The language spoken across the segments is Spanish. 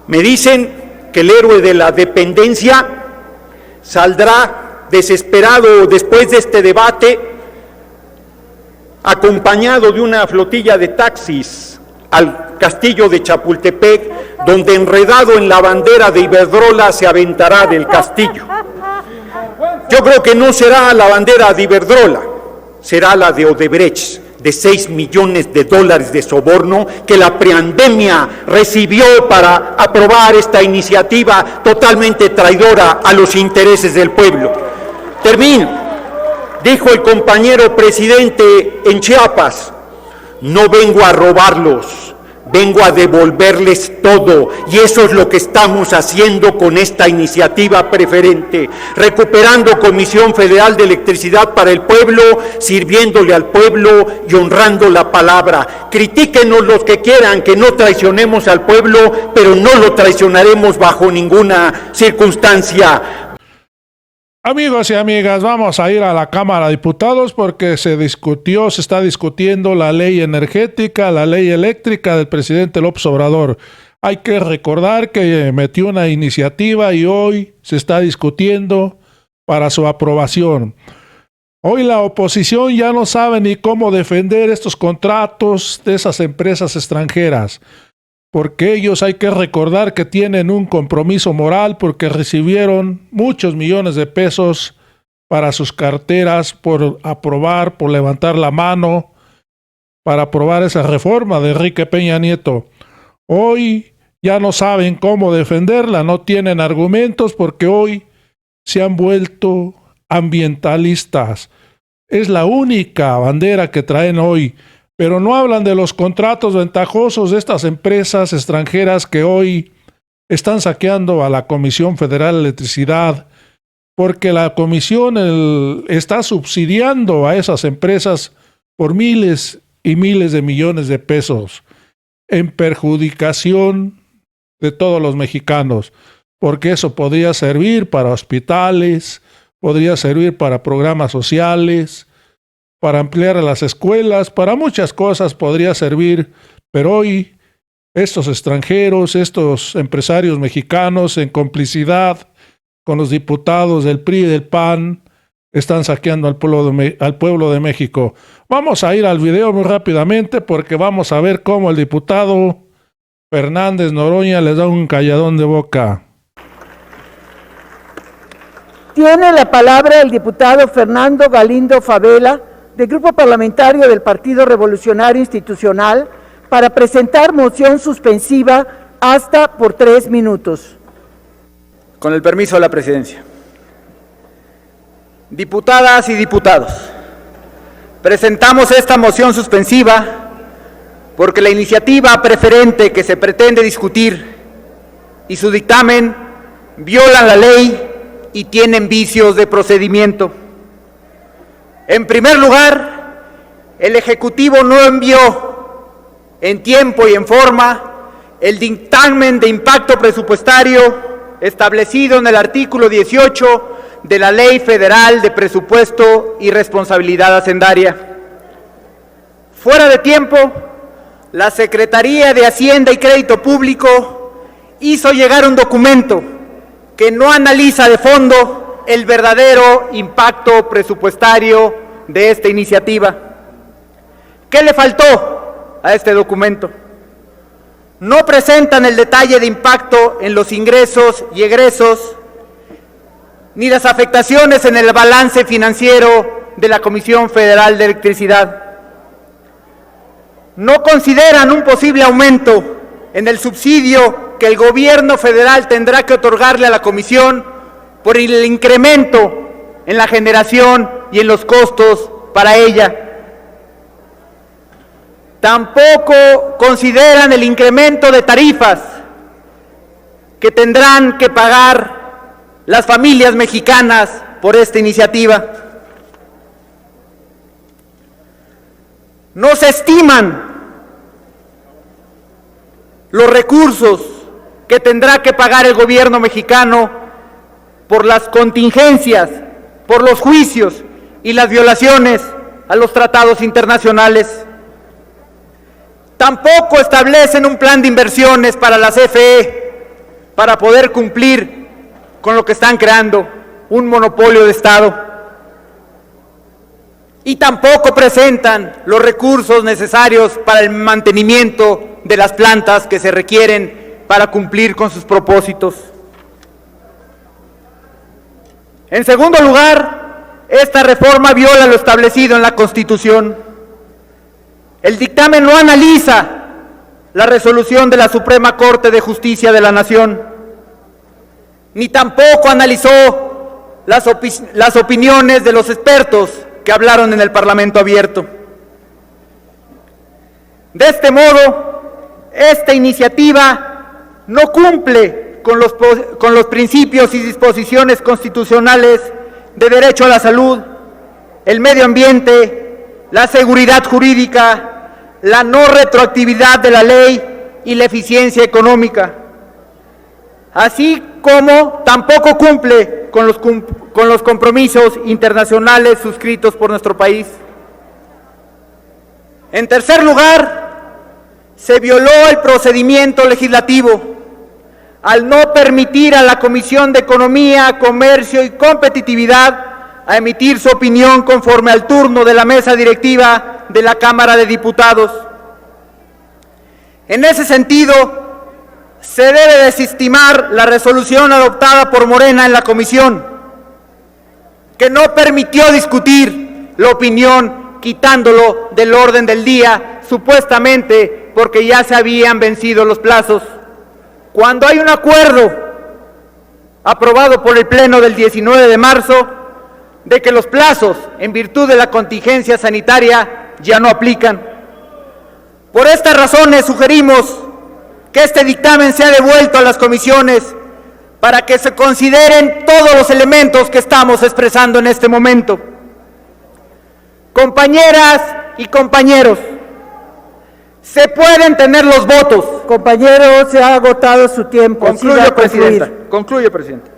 Me dicen que el héroe de la dependencia saldrá desesperado después de este debate, acompañado de una flotilla de taxis al castillo de Chapultepec, donde enredado en la bandera de Iberdrola se aventará del castillo. Yo creo que no será la bandera de Iberdrola, será la de Odebrecht, de 6 millones de dólares de soborno que la pandemia recibió para aprobar esta iniciativa totalmente traidora a los intereses del pueblo. Termino. Dijo el compañero presidente en Chiapas: no vengo a robarlos, vengo a devolverles todo, y eso es lo que estamos haciendo con esta iniciativa preferente, recuperando Comisión Federal de Electricidad para el pueblo, sirviéndole al pueblo y honrando la palabra. Critíquenos los que quieran que no traicionemos al pueblo, pero no lo traicionaremos bajo ninguna circunstancia. Amigos y amigas, vamos a ir a la Cámara de Diputados porque se está discutiendo la ley energética, la ley eléctrica del presidente López Obrador. Hay que recordar que metió una iniciativa y hoy se está discutiendo para su aprobación. Hoy la oposición ya no sabe ni cómo defender estos contratos de esas empresas extranjeras, porque ellos hay que recordar que tienen un compromiso moral porque recibieron muchos millones de pesos para sus carteras por aprobar, por levantar la mano, para aprobar esa reforma de Enrique Peña Nieto. Hoy ya no saben cómo defenderla, no tienen argumentos porque hoy se han vuelto ambientalistas. Es la única bandera que traen hoy. Pero no hablan de los contratos ventajosos de estas empresas extranjeras que hoy están saqueando a la Comisión Federal de Electricidad, porque la Comisión está subsidiando a esas empresas por miles y miles de millones de pesos, en perjudicación de todos los mexicanos, porque eso podría servir para hospitales, podría servir para programas sociales, para ampliar a las escuelas, para muchas cosas podría servir, pero hoy estos extranjeros, estos empresarios mexicanos, en complicidad con los diputados del PRI y del PAN, están saqueando al pueblo de México. Vamos a ir al video muy rápidamente porque vamos a ver cómo el diputado Fernández Noroña les da un calladón de boca. Tiene la palabra el diputado Fernando Galindo Favela, del Grupo Parlamentario del Partido Revolucionario Institucional, para presentar moción suspensiva hasta por 3 minutos. Con el permiso de la presidencia. Diputadas y diputados, presentamos esta moción suspensiva porque la iniciativa preferente que se pretende discutir y su dictamen violan la ley y tienen vicios de procedimiento. En primer lugar, el Ejecutivo no envió en tiempo y en forma el dictamen de impacto presupuestario establecido en el artículo 18 de la Ley Federal de Presupuesto y Responsabilidad Hacendaria. Fuera de tiempo, la Secretaría de Hacienda y Crédito Público hizo llegar un documento que no analiza de fondo el verdadero impacto presupuestario de esta iniciativa. ¿Qué le faltó a este documento? No presentan el detalle de impacto en los ingresos y egresos, ni las afectaciones en el balance financiero de la Comisión Federal de Electricidad. No consideran un posible aumento en el subsidio que el gobierno federal tendrá que otorgarle a la Comisión por el incremento en la generación y en los costos para ella. Tampoco consideran el incremento de tarifas que tendrán que pagar las familias mexicanas por esta iniciativa. No se estiman los recursos que tendrá que pagar el gobierno mexicano por las contingencias, por los juicios y las violaciones a los tratados internacionales. Tampoco establecen un plan de inversiones para la CFE para poder cumplir con lo que están creando, un monopolio de Estado. Y tampoco presentan los recursos necesarios para el mantenimiento de las plantas que se requieren para cumplir con sus propósitos. En segundo lugar, esta reforma viola lo establecido en la Constitución. El dictamen no analiza la resolución de la Suprema Corte de Justicia de la Nación, ni tampoco analizó las opiniones de los expertos que hablaron en el Parlamento abierto. De este modo, esta iniciativa no cumple con los principios y disposiciones constitucionales de derecho a la salud, el medio ambiente, la seguridad jurídica, la no retroactividad de la ley y la eficiencia económica, así como tampoco cumple con los compromisos internacionales suscritos por nuestro país. En tercer lugar, se violó el procedimiento legislativo al no permitir a la Comisión de Economía, Comercio y Competitividad a emitir su opinión conforme al turno de la mesa directiva de la Cámara de Diputados. En ese sentido, se debe desestimar la resolución adoptada por Morena en la comisión, que no permitió discutir la opinión, quitándolo del orden del día, supuestamente porque ya se habían vencido los plazos. Cuando hay un acuerdo aprobado por el Pleno del 19 de marzo, de que los plazos, en virtud de la contingencia sanitaria, ya no aplican. Por estas razones sugerimos que este dictamen sea devuelto a las comisiones para que se consideren todos los elementos que estamos expresando en este momento. Compañeras y compañeros, se pueden tener los votos. Compañero, se ha agotado su tiempo. Concluyo, Presidenta. Concluyo, Presidenta.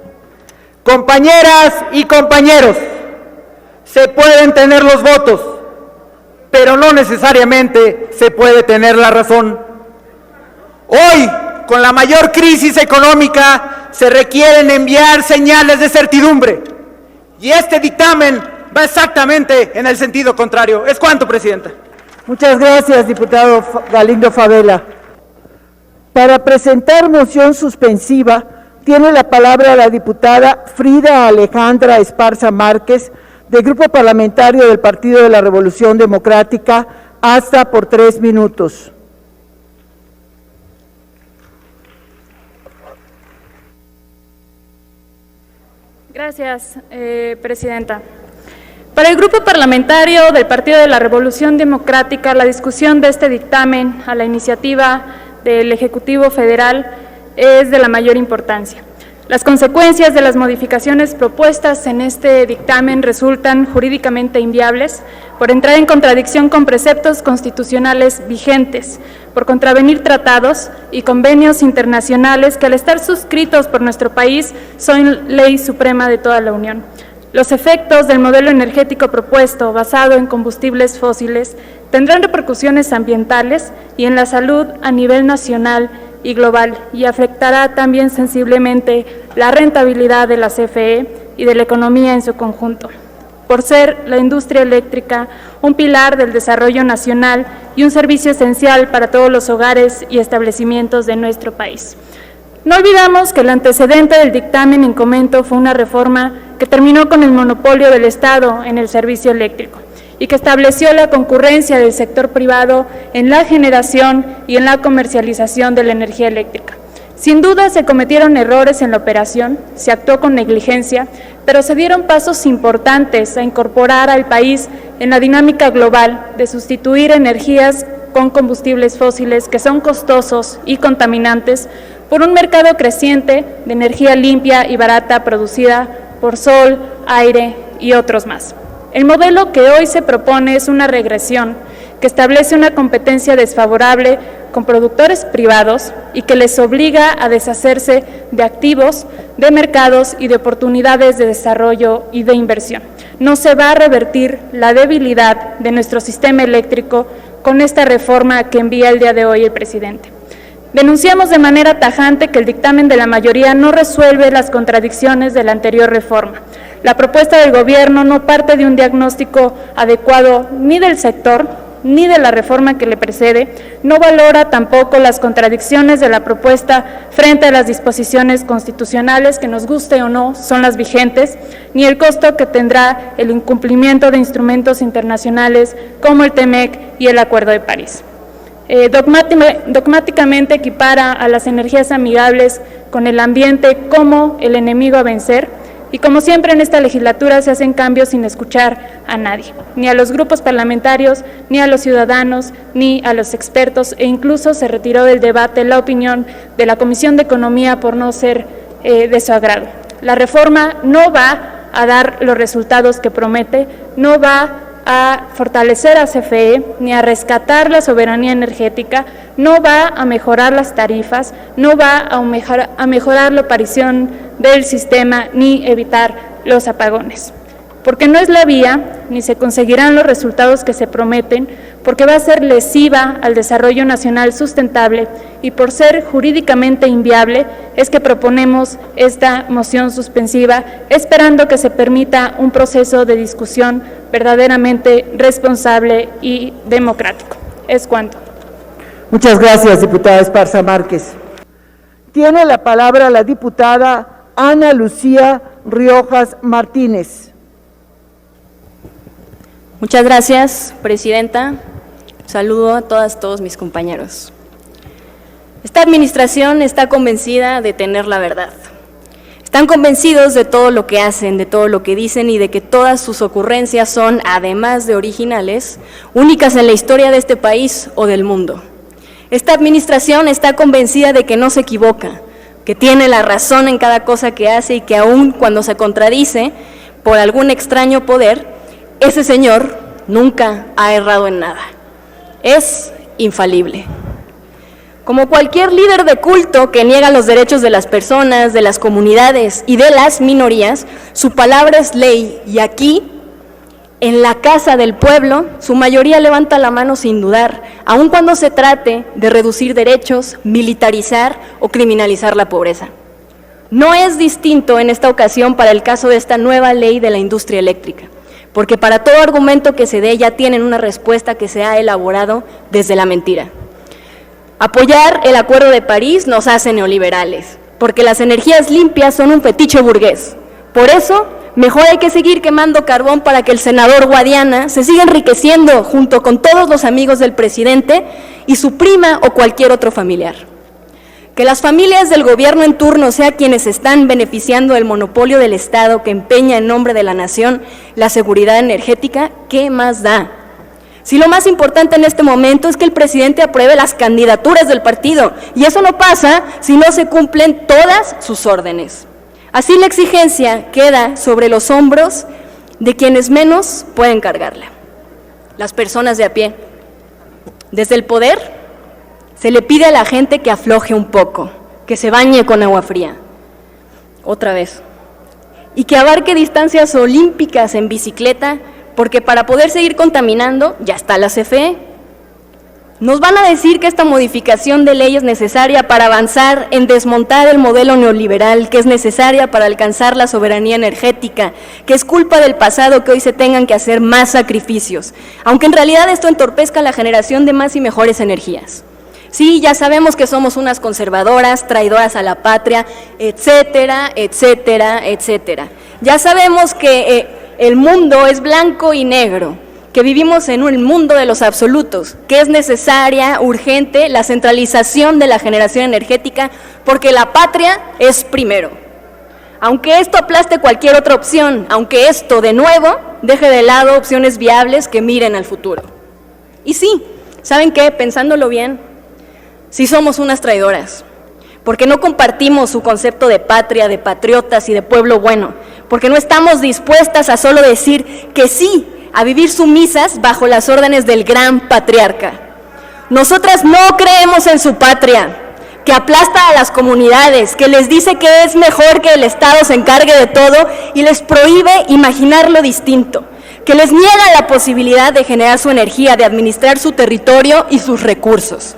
Compañeras y compañeros, se pueden tener los votos, pero no necesariamente se puede tener la razón. Hoy, con la mayor crisis económica, se requieren enviar señales de certidumbre, y este dictamen va exactamente en el sentido contrario. Es cuanto, Presidenta. Muchas gracias, diputado Galindo Favela. Para presentar moción suspensiva, tiene la palabra la diputada Frida Alejandra Esparza Márquez, del Grupo Parlamentario del Partido de la Revolución Democrática, hasta por 3 minutos. Gracias, Presidenta. Para el Grupo Parlamentario del Partido de la Revolución Democrática, la discusión de este dictamen a la iniciativa del Ejecutivo Federal es de la mayor importancia. Las consecuencias de las modificaciones propuestas en este dictamen resultan jurídicamente inviables por entrar en contradicción con preceptos constitucionales vigentes, por contravenir tratados y convenios internacionales que, al estar suscritos por nuestro país, son ley suprema de toda la Unión. Los efectos del modelo energético propuesto, basado en combustibles fósiles, tendrán repercusiones ambientales y en la salud a nivel nacional y global, y afectará también sensiblemente la rentabilidad de la CFE y de la economía en su conjunto, por ser la industria eléctrica un pilar del desarrollo nacional y un servicio esencial para todos los hogares y establecimientos de nuestro país. No olvidamos que el antecedente del dictamen en comento fue una reforma que terminó con el monopolio del Estado en el servicio eléctrico y que estableció la concurrencia del sector privado en la generación y en la comercialización de la energía eléctrica. Sin duda se cometieron errores en la operación, se actuó con negligencia, pero se dieron pasos importantes a incorporar al país en la dinámica global de sustituir energías con combustibles fósiles que son costosos y contaminantes por un mercado creciente de energía limpia y barata producida por sol, aire y otros más. El modelo que hoy se propone es una regresión que establece una competencia desfavorable con productores privados y que les obliga a deshacerse de activos, de mercados y de oportunidades de desarrollo y de inversión. No se va a revertir la debilidad de nuestro sistema eléctrico con esta reforma que envía el día de hoy el presidente. Denunciamos de manera tajante que el dictamen de la mayoría no resuelve las contradicciones de la anterior reforma. La propuesta del Gobierno no parte de un diagnóstico adecuado ni del sector, ni de la reforma que le precede, no valora tampoco las contradicciones de la propuesta frente a las disposiciones constitucionales, que nos guste o no, son las vigentes, ni el costo que tendrá el incumplimiento de instrumentos internacionales como el TEMEC y el Acuerdo de París. Dogmáticamente equipara a las energías amigables con el ambiente como el enemigo a vencer, y como siempre en esta legislatura se hacen cambios sin escuchar a nadie, ni a los grupos parlamentarios, ni a los ciudadanos, ni a los expertos, e incluso se retiró del debate la opinión de la Comisión de Economía por no ser de su agrado. La reforma no va a dar los resultados que promete, no va a fortalecer a CFE, ni a rescatar la soberanía energética, no va a mejorar las tarifas, no va a mejorar la aparición del sistema, ni evitar los apagones. Porque no es la vía, ni se conseguirán los resultados que se prometen, porque va a ser lesiva al desarrollo nacional sustentable, y por ser jurídicamente inviable es que proponemos esta moción suspensiva, esperando que se permita un proceso de discusión verdaderamente responsable y democrático. Es cuanto. Muchas gracias, diputada Esparza Márquez. Tiene la palabra la diputada Ana Lucía Riojas Martínez. Muchas gracias, presidenta. Saludo a todos mis compañeros. Esta administración está convencida de tener la verdad. Están convencidos de todo lo que hacen, de todo lo que dicen y de que todas sus ocurrencias son, además de originales, únicas en la historia de este país o del mundo. Esta administración está convencida de que no se equivoca, que tiene la razón en cada cosa que hace y que aun cuando se contradice por algún extraño poder, ese señor nunca ha errado en nada. Es infalible. Como cualquier líder de culto que niega los derechos de las personas, de las comunidades y de las minorías, su palabra es ley, y aquí, en la casa del pueblo, su mayoría levanta la mano sin dudar, aun cuando se trate de reducir derechos, militarizar o criminalizar la pobreza. No es distinto en esta ocasión para el caso de esta nueva ley de la industria eléctrica, porque para todo argumento que se dé ya tienen una respuesta que se ha elaborado desde la mentira. Apoyar el Acuerdo de París nos hace neoliberales, porque las energías limpias son un fetiche burgués. Por eso, mejor hay que seguir quemando carbón para que el senador Guadiana se siga enriqueciendo junto con todos los amigos del presidente y su prima o cualquier otro familiar. Que las familias del gobierno en turno sean quienes están beneficiando del monopolio del Estado que empeña en nombre de la nación la seguridad energética, ¿qué más da? Si lo más importante en este momento es que el presidente apruebe las candidaturas del partido, y eso no pasa si no se cumplen todas sus órdenes. Así la exigencia queda sobre los hombros de quienes menos pueden cargarla, las personas de a pie. Desde el poder se le pide a la gente que afloje un poco, que se bañe con agua fría, otra vez, y que abarque distancias olímpicas en bicicleta, porque para poder seguir contaminando ya está la CFE. Nos van a decir que esta modificación de ley es necesaria para avanzar en desmontar el modelo neoliberal, que es necesaria para alcanzar la soberanía energética, que es culpa del pasado que hoy se tengan que hacer más sacrificios, aunque en realidad esto entorpezca la generación de más y mejores energías. Sí, ya sabemos que somos unas conservadoras, traidoras a la patria, etcétera, etcétera, etcétera. Ya sabemos que el mundo es blanco y negro, que vivimos en un mundo de los absolutos, que es necesaria, urgente, la centralización de la generación energética, porque la patria es primero. Aunque esto aplaste cualquier otra opción, aunque esto, de nuevo, deje de lado opciones viables que miren al futuro. Y sí, ¿saben qué? Pensándolo bien, sí somos unas traidoras, porque no compartimos su concepto de patria, de patriotas y de pueblo bueno, porque no estamos dispuestas a solo decir que sí, a vivir sumisas bajo las órdenes del gran patriarca. Nosotras no creemos en su patria, que aplasta a las comunidades, que les dice que es mejor que el Estado se encargue de todo y les prohíbe imaginar lo distinto, que les niega la posibilidad de generar su energía, de administrar su territorio y sus recursos.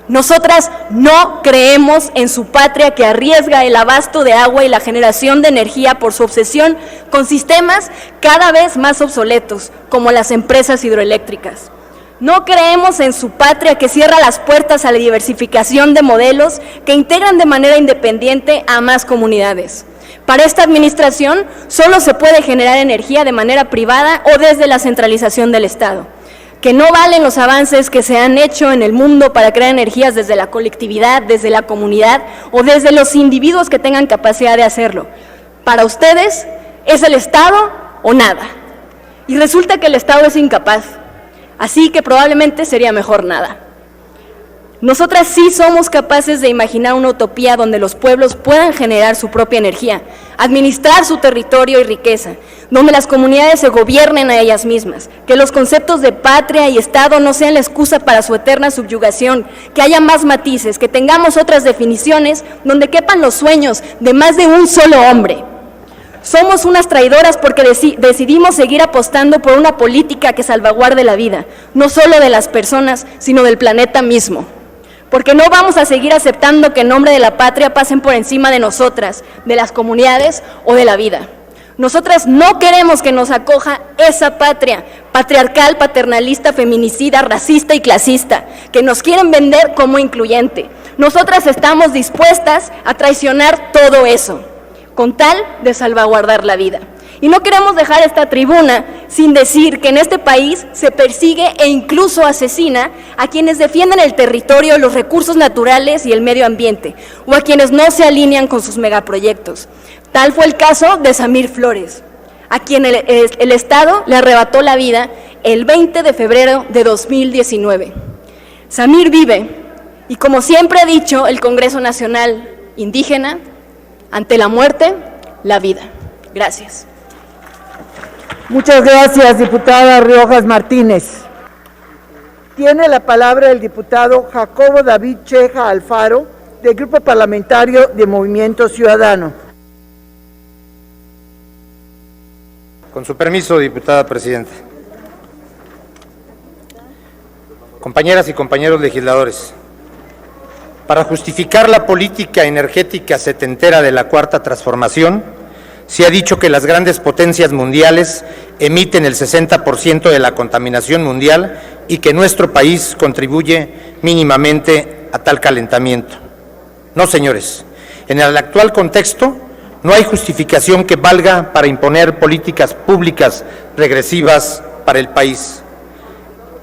Nosotras no creemos en su patria que arriesga el abasto de agua y la generación de energía por su obsesión con sistemas cada vez más obsoletos, como las empresas hidroeléctricas. No creemos en su patria que cierra las puertas a la diversificación de modelos que integran de manera independiente a más comunidades. Para esta administración, solo se puede generar energía de manera privada o desde la centralización del Estado. Que no valen los avances que se han hecho en el mundo para crear energías desde la colectividad, desde la comunidad o desde los individuos que tengan capacidad de hacerlo. Para ustedes, es el Estado o nada. Y resulta que el Estado es incapaz. Así que probablemente sería mejor nada. Nosotras sí somos capaces de imaginar una utopía donde los pueblos puedan generar su propia energía, administrar su territorio y riqueza, donde las comunidades se gobiernen a ellas mismas, que los conceptos de patria y Estado no sean la excusa para su eterna subyugación, que haya más matices, que tengamos otras definiciones donde quepan los sueños de más de un solo hombre. Somos unas traidoras porque decidimos seguir apostando por una política que salvaguarde la vida, no solo de las personas, sino del planeta mismo. Porque no vamos a seguir aceptando que en nombre de la patria pasen por encima de nosotras, de las comunidades o de la vida. Nosotras no queremos que nos acoja esa patria patriarcal, paternalista, feminicida, racista y clasista, que nos quieren vender como incluyente. Nosotras estamos dispuestas a traicionar todo eso, con tal de salvaguardar la vida. Y no queremos dejar esta tribuna sin decir que en este país se persigue e incluso asesina a quienes defienden el territorio, los recursos naturales y el medio ambiente, o a quienes no se alinean con sus megaproyectos. Tal fue el caso de Samir Flores, a quien el Estado le arrebató la vida el 20 de febrero de 2019. Samir vive, y como siempre ha dicho el Congreso Nacional Indígena, ante la muerte, la vida. Gracias. Muchas gracias, diputada Riojas Martínez. Tiene la palabra el diputado Jacobo David Cheja Alfaro, del Grupo Parlamentario de Movimiento Ciudadano. Con su permiso, diputada presidenta. Compañeras y compañeros legisladores, para justificar la política energética setentera de la Cuarta Transformación, se ha dicho que las grandes potencias mundiales emiten el 60% de la contaminación mundial y que nuestro país contribuye mínimamente a tal calentamiento. No, señores, en el actual contexto no hay justificación que valga para imponer políticas públicas regresivas para el país.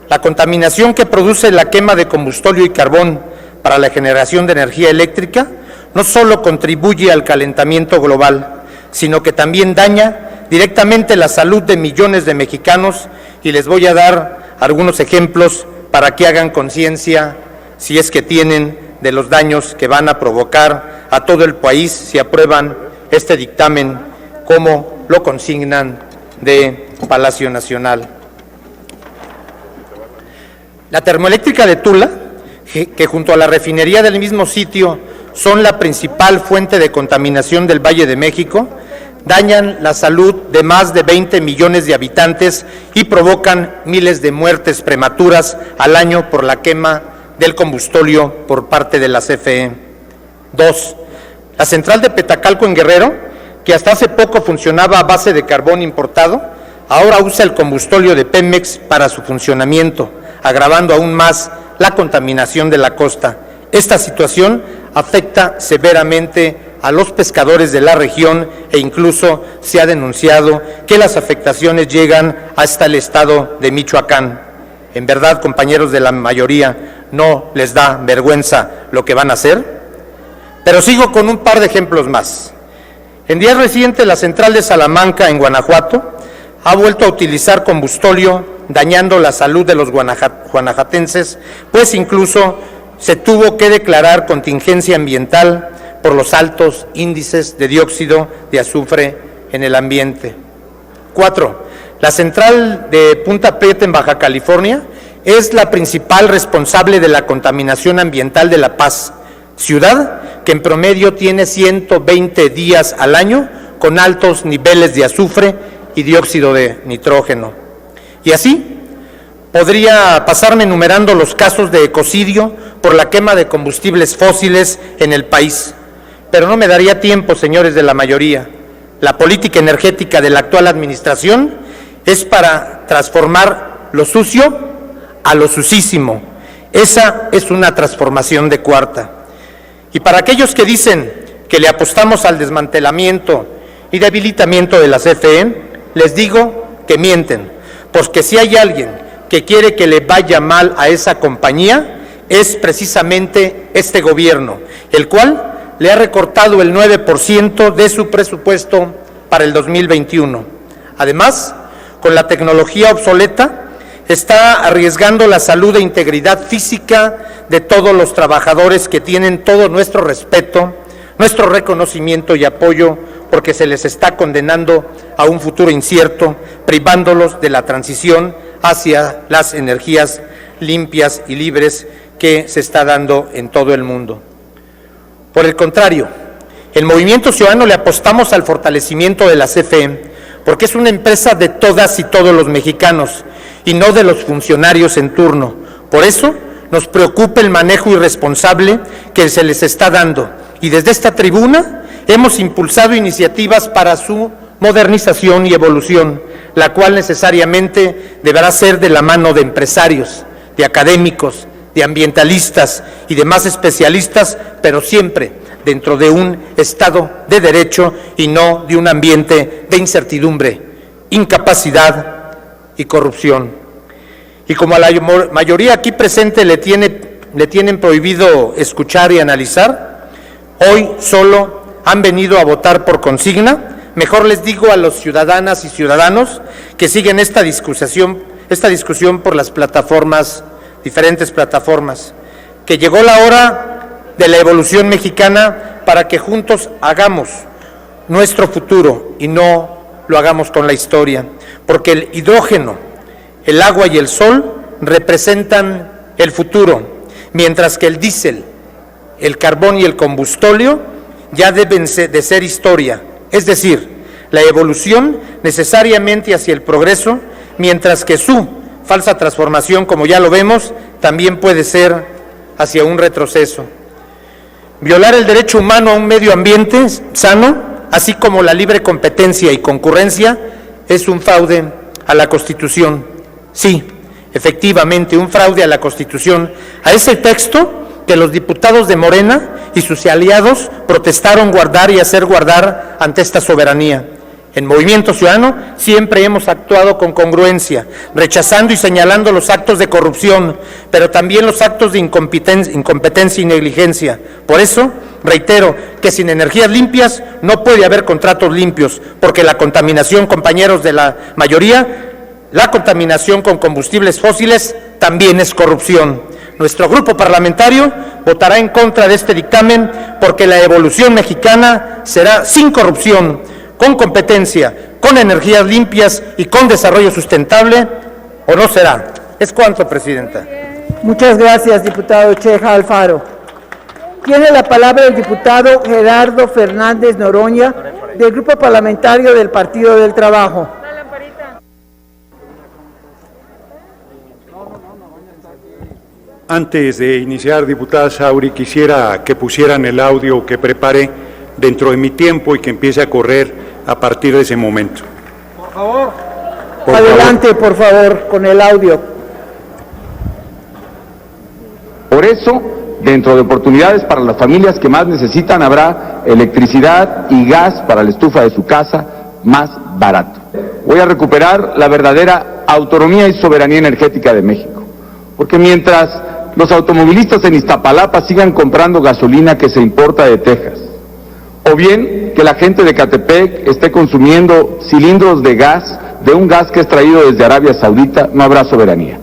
La contaminación que produce la quema de combustible y carbón para la generación de energía eléctrica no solo contribuye al calentamiento global, sino que también daña directamente la salud de millones de mexicanos, y les voy a dar algunos ejemplos para que hagan conciencia, si es que tienen, de los daños que van a provocar a todo el país si aprueban este dictamen como lo consignan de Palacio Nacional. La termoeléctrica de Tula, que junto a la refinería del mismo sitio son la principal fuente de contaminación del Valle de México, dañan la salud de más de 20 millones de habitantes y provocan miles de muertes prematuras al año por la quema del combustóleo por parte de la CFE. 2. La central de Petacalco en Guerrero, que hasta hace poco funcionaba a base de carbón importado, ahora usa el combustóleo de Pemex para su funcionamiento, agravando aún más la contaminación de la costa. Esta situación afecta severamente a los pescadores de la región e incluso se ha denunciado que las afectaciones llegan hasta el estado de Michoacán. En verdad, compañeros de la mayoría, ¿no les da vergüenza lo que van a hacer? Pero sigo con un par de ejemplos más. En días recientes, la central de Salamanca, en Guanajuato, ha vuelto a utilizar combustóleo, dañando la salud de los guanajuatenses, pues incluso se tuvo que declarar contingencia ambiental por los altos índices de dióxido de azufre en el ambiente. 4. La central de Punta Prieta en Baja California es la principal responsable de la contaminación ambiental de La Paz, ciudad que en promedio tiene 120 días al año con altos niveles de azufre y dióxido de nitrógeno. Y así, Podría pasarme enumerando los casos de ecocidio por la quema de combustibles fósiles en el país, pero no me daría tiempo, señores de la mayoría. La política energética de la actual administración es para transformar lo sucio a lo sucísimo. Esa es una transformación de cuarta. Y para aquellos que dicen que le apostamos al desmantelamiento y debilitamiento de la CFE, les digo que mienten, porque si hay alguien que quiere que le vaya mal a esa compañía, es precisamente este gobierno, el cual le ha recortado el 9% de su presupuesto para el 2021. Además, con la tecnología obsoleta, está arriesgando la salud e integridad física de todos los trabajadores que tienen todo nuestro respeto, nuestro reconocimiento y apoyo, porque se les está condenando a un futuro incierto, privándolos de la transición hacia las energías limpias y libres que se está dando en todo el mundo. Por el contrario, el Movimiento Ciudadano le apostamos al fortalecimiento de la CFE, porque es una empresa de todas y todos los mexicanos, y no de los funcionarios en turno. Por eso nos preocupa el manejo irresponsable que se les está dando, y desde esta tribuna hemos impulsado iniciativas para su modernización y evolución, la cual necesariamente deberá ser de la mano de empresarios, de académicos, de ambientalistas y demás especialistas, pero siempre dentro de un Estado de Derecho y no de un ambiente de incertidumbre, incapacidad y corrupción. Y como a la mayoría aquí presente le tienen prohibido escuchar y analizar, hoy solo han venido a votar por consigna. Mejor les digo a los ciudadanas y ciudadanos que siguen esta discusión por las plataformas, diferentes plataformas, que llegó la hora de la evolución mexicana para que juntos hagamos nuestro futuro y no lo hagamos con la historia, porque el hidrógeno, el agua y el sol representan el futuro, mientras que el diésel, el carbón y el combustóleo ya deben de ser historia, es decir, la evolución necesariamente hacia el progreso, mientras que su falsa transformación, como ya lo vemos, también puede ser hacia un retroceso. Violar el derecho humano a un medio ambiente sano, así como la libre competencia y concurrencia, es un fraude a la Constitución. Sí, efectivamente, un fraude a la Constitución, a ese texto que los diputados de Morena y sus aliados protestaron guardar y hacer guardar ante esta soberanía. En Movimiento Ciudadano siempre hemos actuado con congruencia, rechazando y señalando los actos de corrupción, pero también los actos de incompetencia y negligencia. Por eso, reitero que sin energías limpias no puede haber contratos limpios, porque la contaminación, compañeros de la mayoría, la contaminación con combustibles fósiles también es corrupción. Nuestro grupo parlamentario votará en contra de este dictamen porque la evolución mexicana será sin corrupción, con competencia, con energías limpias y con desarrollo sustentable, ¿o no será? ¿Es cuánto, Presidenta? Muchas gracias, diputado Cheja Alfaro. Tiene la palabra el diputado Gerardo Fernández Noroña, del Grupo Parlamentario del Partido del Trabajo. Antes de iniciar, diputada Sauri, quisiera que pusieran el audio que preparé dentro de mi tiempo y que empiece a correr a partir de ese momento. Por favor. Adelante, por favor, con el audio. Por eso, dentro de oportunidades para las familias que más necesitan, habrá electricidad y gas para la estufa de su casa más barato. Voy a recuperar la verdadera autonomía y soberanía energética de México, porque mientras los automovilistas en Iztapalapa sigan comprando gasolina que se importa de Texas, o bien que la gente de Catepec esté consumiendo cilindros de gas, de un gas que es traído desde Arabia Saudita, no habrá soberanía.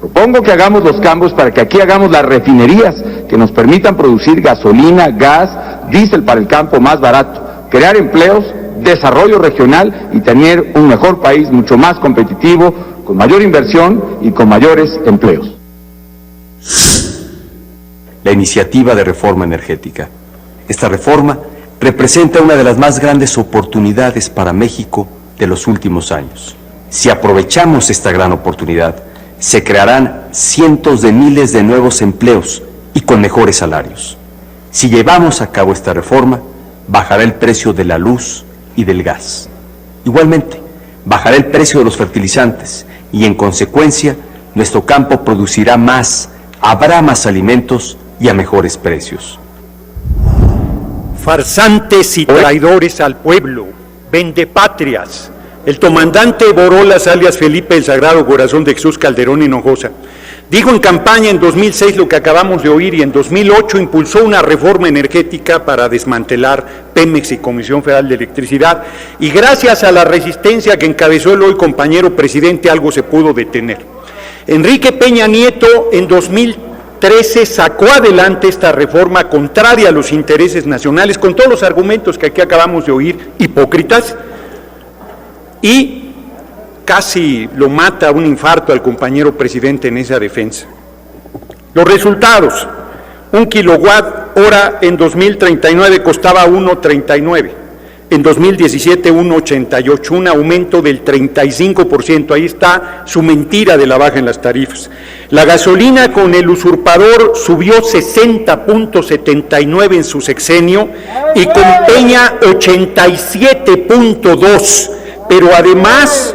Propongo que hagamos los cambios para que aquí hagamos las refinerías que nos permitan producir gasolina, gas, diésel para el campo más barato, crear empleos, desarrollo regional y tener un mejor país mucho más competitivo, con mayor inversión y con mayores empleos. La iniciativa de reforma energética. Esta reforma representa una de las más grandes oportunidades para México de los últimos años. Si aprovechamos esta gran oportunidad, se crearán cientos de miles de nuevos empleos y con mejores salarios. Si llevamos a cabo esta reforma, bajará el precio de la luz y del gas. Igualmente, bajará el precio de los fertilizantes y, en consecuencia, nuestro campo producirá más, habrá más alimentos y a mejores precios. Farsantes y traidores al pueblo, vendepatrias. El comandante Borolas, alias Felipe el Sagrado Corazón de Jesús Calderón Hinojosa, dijo en campaña en 2006 lo que acabamos de oír y en 2008 impulsó una reforma energética para desmantelar Pemex y Comisión Federal de Electricidad, y gracias a la resistencia que encabezó el hoy compañero presidente algo se pudo detener. Enrique Peña Nieto en 2013 sacó adelante esta reforma contraria a los intereses nacionales, con todos los argumentos que aquí acabamos de oír, hipócritas, y casi lo mata un infarto al compañero presidente en esa defensa. Los resultados: 1 kilowatt hora en 2039 costaba 1.39, en 2017 1.88, un aumento del 35%, ahí está su mentira de la baja en las tarifas. La gasolina con el usurpador subió 60.79 en su sexenio y con Peña 87.2, pero además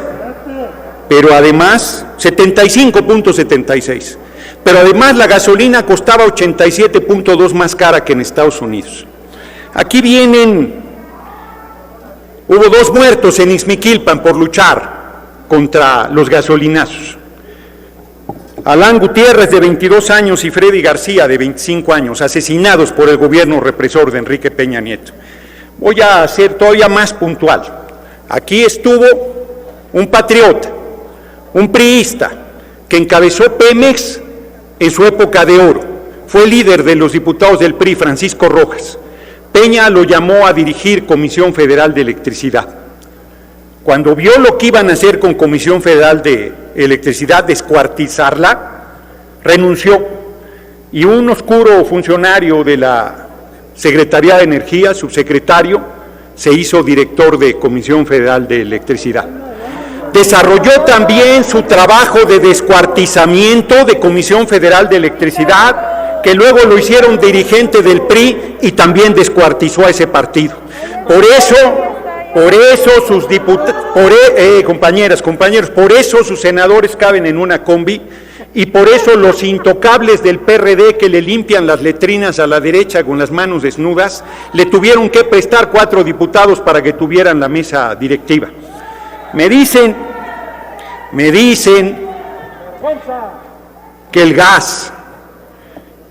75.76, pero además la gasolina costaba 87.2 más cara que en Estados Unidos. Aquí hubo 2 muertos en Ixmiquilpan por luchar contra los gasolinazos. Alán Gutiérrez, de 22 años, y Freddy García, de 25 años, asesinados por el gobierno represor de Enrique Peña Nieto. Voy a ser todavía más puntual. Aquí estuvo un patriota, un priista, que encabezó Pemex en su época de oro. Fue líder de los diputados del PRI, Francisco Rojas. Peña lo llamó a dirigir Comisión Federal de Electricidad. Cuando vio lo que iban a hacer con Comisión Federal de Electricidad, descuartizarla, renunció. Y un oscuro funcionario de la Secretaría de Energía, subsecretario, se hizo director de Comisión Federal de Electricidad. Desarrolló también su trabajo de descuartizamiento de Comisión Federal de Electricidad, que luego lo hicieron dirigente del PRI y también descuartizó a ese partido. Por eso sus diputados, compañeras, compañeros, por eso sus senadores caben en una combi, y por eso los intocables del PRD que le limpian las letrinas a la derecha con las manos desnudas, le tuvieron que prestar 4 diputados para que tuvieran la mesa directiva. Me dicen que el gas,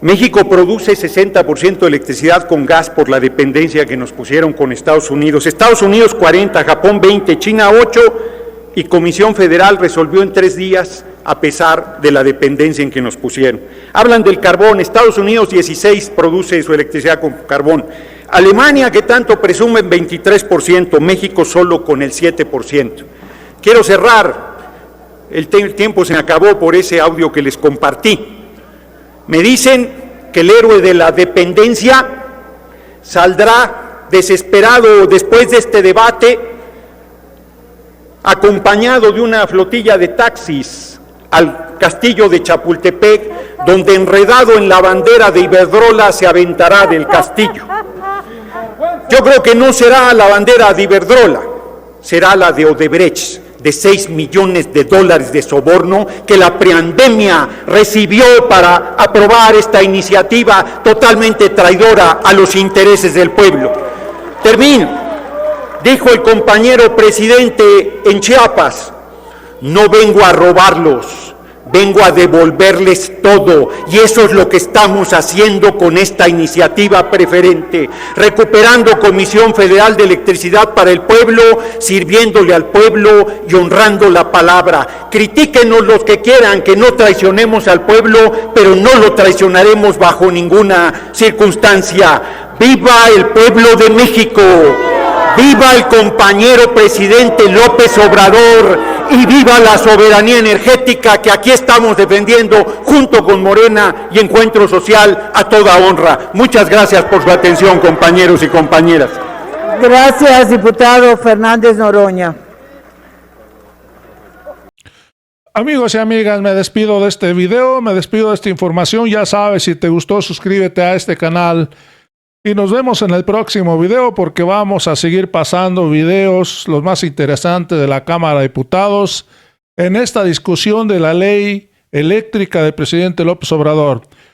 México produce 60% de electricidad con gas por la dependencia que nos pusieron con Estados Unidos. Estados Unidos 40, Japón 20, China 8, y Comisión Federal resolvió en 3 días a pesar de la dependencia en que nos pusieron. Hablan del carbón, Estados Unidos 16 produce su electricidad con carbón. Alemania, que tanto presumen, 23%, México solo con el 7%. Quiero cerrar, el tiempo se me acabó por ese audio que les compartí. Me dicen que el héroe de la dependencia saldrá desesperado después de este debate, acompañado de una flotilla de taxis al castillo de Chapultepec, donde enredado en la bandera de Iberdrola se aventará del castillo. Yo creo que no será la bandera de Iberdrola, será la de Odebrecht, de $6 millones de soborno que la pandemia recibió para aprobar esta iniciativa totalmente traidora a los intereses del pueblo. Termino. Dijo el compañero presidente en Chiapas: no vengo a robarlos, vengo a devolverles todo, y eso es lo que estamos haciendo con esta iniciativa preferente, recuperando Comisión Federal de Electricidad para el pueblo, sirviéndole al pueblo y honrando la palabra. Critíquenos los que quieran que no traicionemos al pueblo, pero no lo traicionaremos bajo ninguna circunstancia. ¡Viva el pueblo de México! ¡Viva el compañero presidente López Obrador! ¡Y viva la soberanía energética que aquí estamos defendiendo junto con Morena y Encuentro Social a toda honra! Muchas gracias por su atención, compañeros y compañeras. Gracias, diputado Fernández Noroña. Amigos y amigas, me despido de este video, me despido de esta información. Ya sabes, si te gustó, suscríbete a este canal. Y nos vemos en el próximo video porque vamos a seguir pasando videos, los más interesantes de la Cámara de Diputados, en esta discusión de la ley eléctrica del presidente López Obrador.